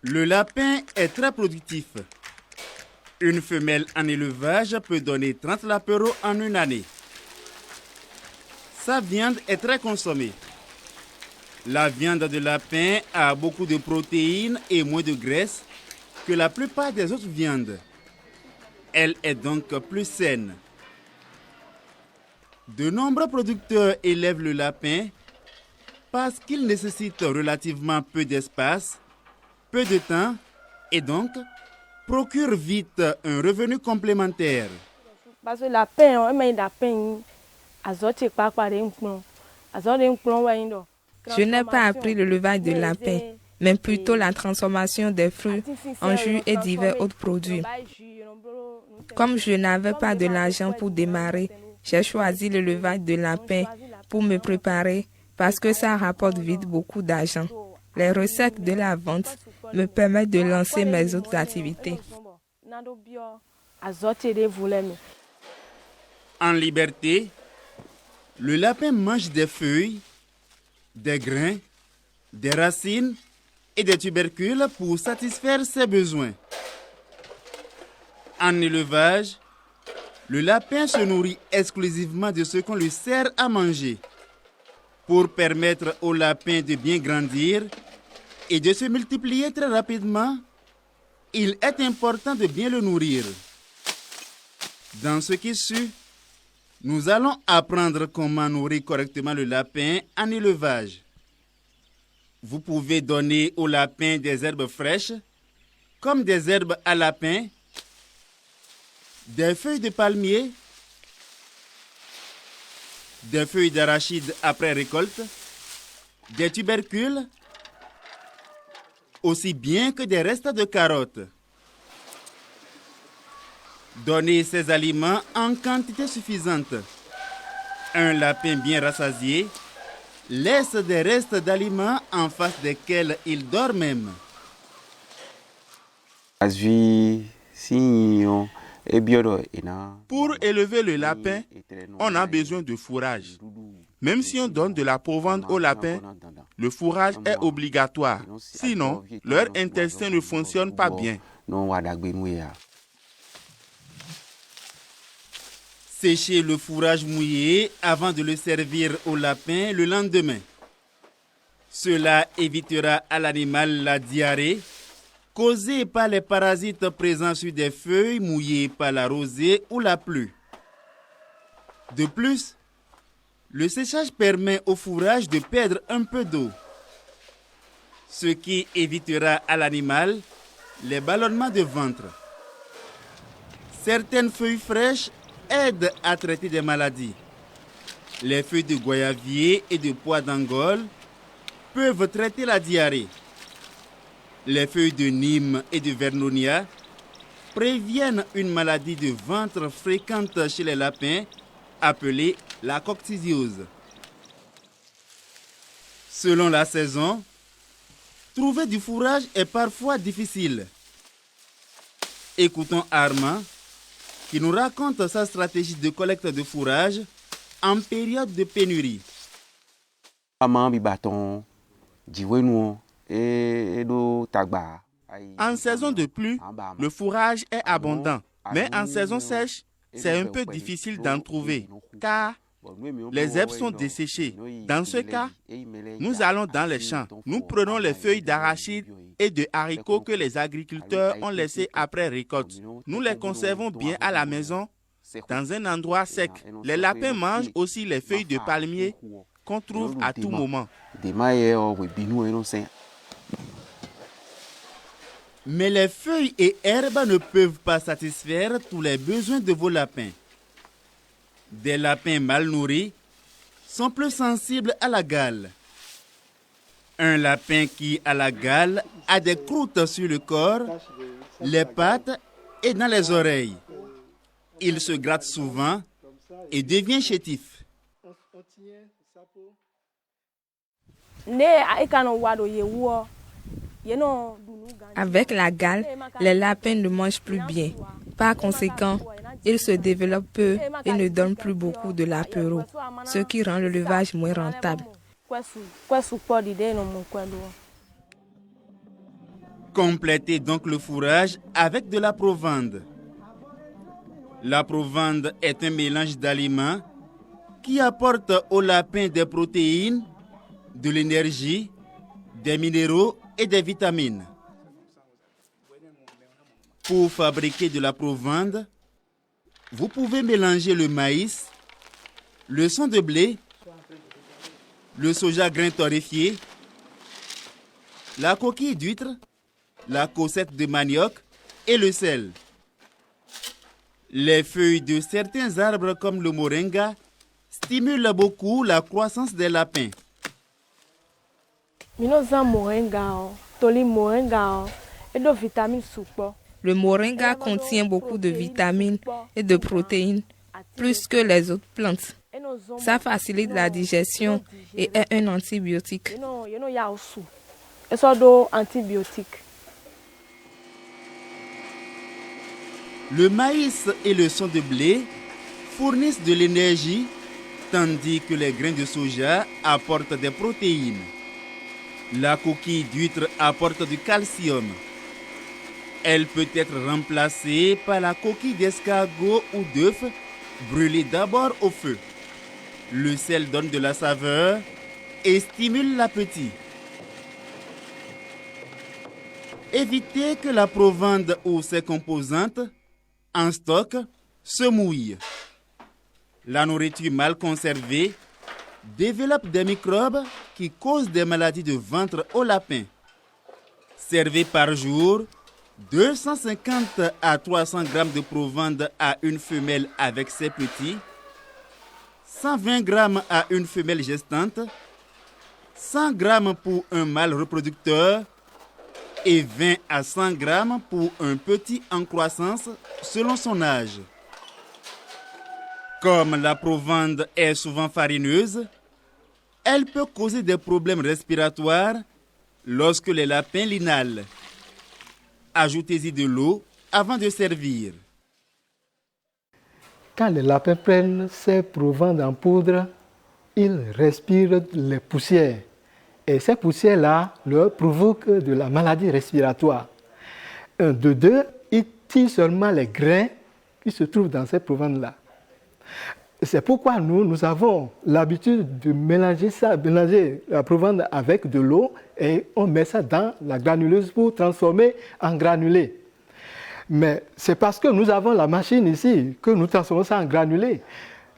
Le lapin est très productif. Une femelle en élevage peut donner 30 lapereaux en une année. Sa viande est très consommée. La viande de lapin a beaucoup de protéines et moins de graisse que la plupart des autres viandes. Elle est donc plus saine. De nombreux producteurs élèvent le lapin parce qu'il nécessite relativement peu d'espace, peu de temps et donc procure vite un revenu complémentaire. Parce que le lapin, Je n'ai pas appris le levage de lapin, mais plutôt la transformation des fruits en jus et divers autres produits. Comme je n'avais pas de l'argent pour démarrer, j'ai choisi le levage de lapin pour me préparer parce que ça rapporte vite beaucoup d'argent. Les recettes de la vente me permettent de lancer mes autres activités. En liberté, le lapin mange des feuilles, des grains, des racines et des tubercules pour satisfaire ses besoins. En élevage, le lapin se nourrit exclusivement de ce qu'on lui sert à manger. Pour permettre au lapin de bien grandir et de se multiplier très rapidement, il est important de bien le nourrir. Dans ce qui suit, nous allons apprendre comment nourrir correctement le lapin en élevage. Vous pouvez donner au lapin des herbes fraîches, comme des herbes à lapin, des feuilles de palmier, des feuilles d'arachide après récolte, des tubercules, aussi bien que des restes de carottes. Donnez ces aliments en quantité suffisante. Un lapin bien rassasié laisse des restes d'aliments en face desquels il dort même. Pour élever le lapin, on a besoin de fourrage. Même si on donne de la provende au lapin, le fourrage est obligatoire. Sinon, leur intestin ne fonctionne pas bien. Séchez le fourrage mouillé avant de le servir au lapin le lendemain. Cela évitera à l'animal la diarrhée causée par les parasites présents sur des feuilles mouillées par la rosée ou la pluie. De plus, le séchage permet au fourrage de perdre un peu d'eau, ce qui évitera à l'animal les ballonnements de ventre. Certaines feuilles fraîches aident à traiter des maladies. Les feuilles de goyavier et de pois d'Angole peuvent traiter la diarrhée. Les feuilles de Nîmes et de Vernonia préviennent une maladie de ventre fréquente chez les lapins appelée la coccidiose. Selon la saison, trouver du fourrage est parfois difficile. Écoutons Armand qui nous raconte sa stratégie de collecte de fourrage en période de pénurie. En saison de pluie, le fourrage est abondant, mais en saison sèche, c'est un peu difficile d'en trouver, car les herbes sont desséchées. Dans ce cas, nous allons dans les champs. Nous prenons les feuilles d'arachide et de haricots que les agriculteurs ont laissées après récolte. Nous les conservons bien à la maison, dans un endroit sec. Les lapins mangent aussi les feuilles de palmier qu'on trouve à tout moment. Mais les feuilles et herbes ne peuvent pas satisfaire tous les besoins de vos lapins. Des lapins mal nourris sont plus sensibles à la gale. Un lapin qui a la gale a des croûtes sur le corps, les pattes et dans les oreilles. Il se gratte souvent et devient chétif. Avec la gale, les lapins ne mangent plus bien. Par conséquent, ils se développent peu et ne donnent plus beaucoup de lapereaux, ce qui rend le levage moins rentable. Complétez donc le fourrage avec de la provende. La provende est un mélange d'aliments qui apporte au lapin des protéines, de l'énergie, des minéraux et des vitamines. Pour fabriquer de la provende, vous pouvez mélanger le maïs, le son de blé, le soja grain torréfié, la coquille d'huître, la cossette de manioc et le sel. Les feuilles de certains arbres comme le moringa stimulent beaucoup la croissance des lapins. Le moringa contient beaucoup de vitamines et de protéines, plus que les autres plantes. Ça facilite la digestion et est un antibiotique. Le maïs et le son de blé fournissent de l'énergie, tandis que les grains de soja apportent des protéines. La coquille d'huître apporte du calcium. Elle peut être remplacée par la coquille d'escargot ou d'œuf brûlée d'abord au feu. Le sel donne de la saveur et stimule l'appétit. Évitez que la provende ou ses composantes, en stock, se mouillent. La nourriture mal conservée développe des microbes qui causent des maladies de ventre au lapin. Servez par jour 250 à 300 grammes de provende à une femelle avec ses petits, 120 grammes à une femelle gestante, 100 grammes pour un mâle reproducteur et 20 à 100 grammes pour un petit en croissance selon son âge. Comme la provende est souvent farineuse, elle peut causer des problèmes respiratoires lorsque les lapins l'inhalent. Ajoutez-y de l'eau avant de servir. Quand les lapins prennent ces provendes en poudre, ils respirent les poussières. Et ces poussières-là leur provoquent de la maladie respiratoire. De deux, ils tirent seulement les grains qui se trouvent dans ces provendes-là. C'est pourquoi nous avons l'habitude de mélanger la provende avec de l'eau et on met ça dans la granuleuse pour transformer en granulés. Mais c'est parce que nous avons la machine ici que nous transformons ça en granulés.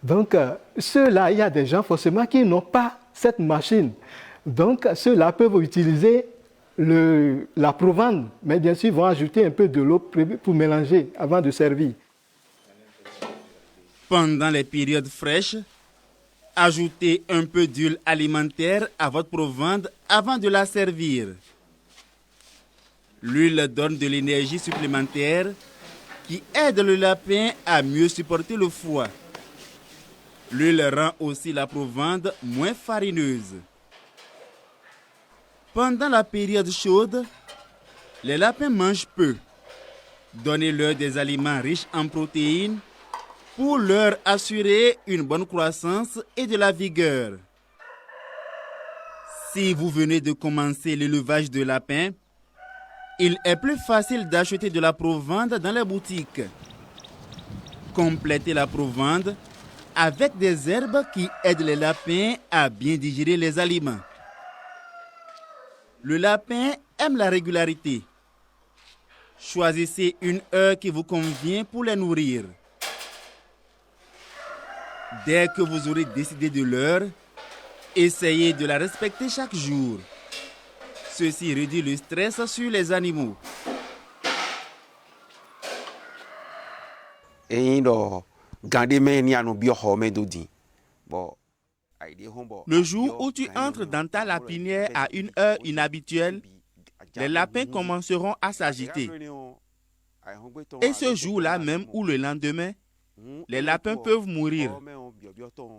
Donc, ceux-là, il y a des gens forcément qui n'ont pas cette machine. Donc, ceux-là peuvent utiliser la provende, mais bien sûr, ils vont ajouter un peu de l'eau pour mélanger avant de servir. Pendant les périodes fraîches, ajoutez un peu d'huile alimentaire à votre provende avant de la servir. L'huile donne de l'énergie supplémentaire qui aide le lapin à mieux supporter le froid. L'huile rend aussi la provende moins farineuse. Pendant la période chaude, les lapins mangent peu. Donnez-leur des aliments riches en protéines pour leur assurer une bonne croissance et de la vigueur. Si vous venez de commencer l'élevage de lapins, il est plus facile d'acheter de la provende dans les boutiques. Complétez la provende avec des herbes qui aident les lapins à bien digérer les aliments. Le lapin aime la régularité. Choisissez une heure qui vous convient pour les nourrir. Dès que vous aurez décidé de l'heure, essayez de la respecter chaque jour. Ceci réduit le stress sur les animaux. Le jour où tu entres dans ta lapinière à une heure inhabituelle, les lapins commenceront à s'agiter. Et ce jour-là même ou le lendemain, les lapins peuvent mourir.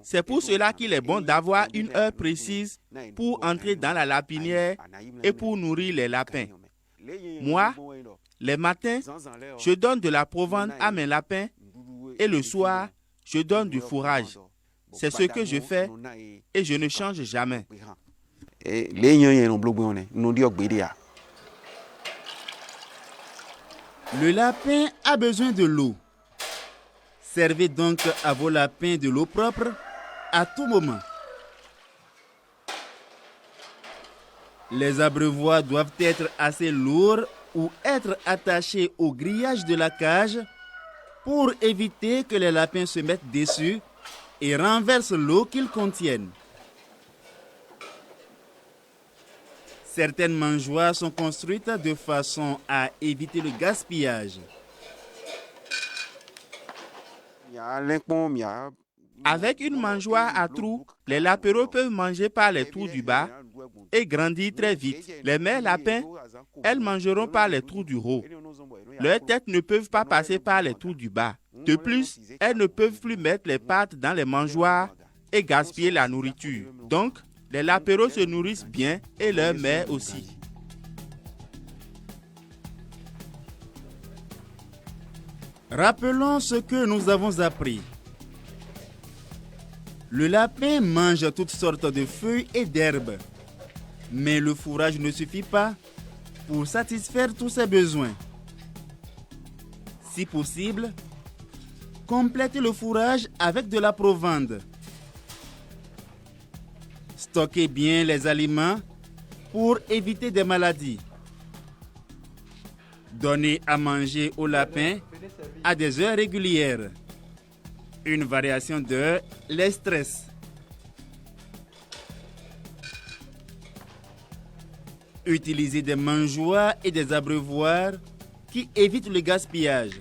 C'est pour cela qu'il est bon d'avoir une heure précise pour entrer dans la lapinière et pour nourrir les lapins. Moi, les matins, je donne de la provende à mes lapins et le soir, je donne du fourrage. C'est ce que je fais et je ne change jamais. Le lapin a besoin de l'eau. Servez donc à vos lapins de l'eau propre à tout moment. Les abreuvoirs doivent être assez lourds ou être attachés au grillage de la cage pour éviter que les lapins se mettent dessus et renversent l'eau qu'ils contiennent. Certaines mangeoires sont construites de façon à éviter le gaspillage. Avec une mangeoire à trous, les lapereaux peuvent manger par les trous du bas et grandir très vite. Les mères lapins, elles mangeront par les trous du haut. Leurs têtes ne peuvent pas passer par les trous du bas. De plus, elles ne peuvent plus mettre les pattes dans les mangeoires et gaspiller la nourriture. Donc, les lapereaux se nourrissent bien et leurs mères aussi. Rappelons ce que nous avons appris. Le lapin mange toutes sortes de feuilles et d'herbes. Mais le fourrage ne suffit pas pour satisfaire tous ses besoins. Si possible, complétez le fourrage avec de la provende. Stockez bien les aliments pour éviter des maladies. Donnez à manger aux lapins à des heures régulières. Une variation d'heures les stresse. Utilisez des mangeoires et des abreuvoirs qui évitent le gaspillage.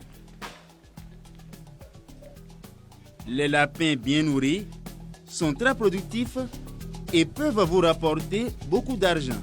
Les lapins bien nourris sont très productifs et peuvent vous rapporter beaucoup d'argent.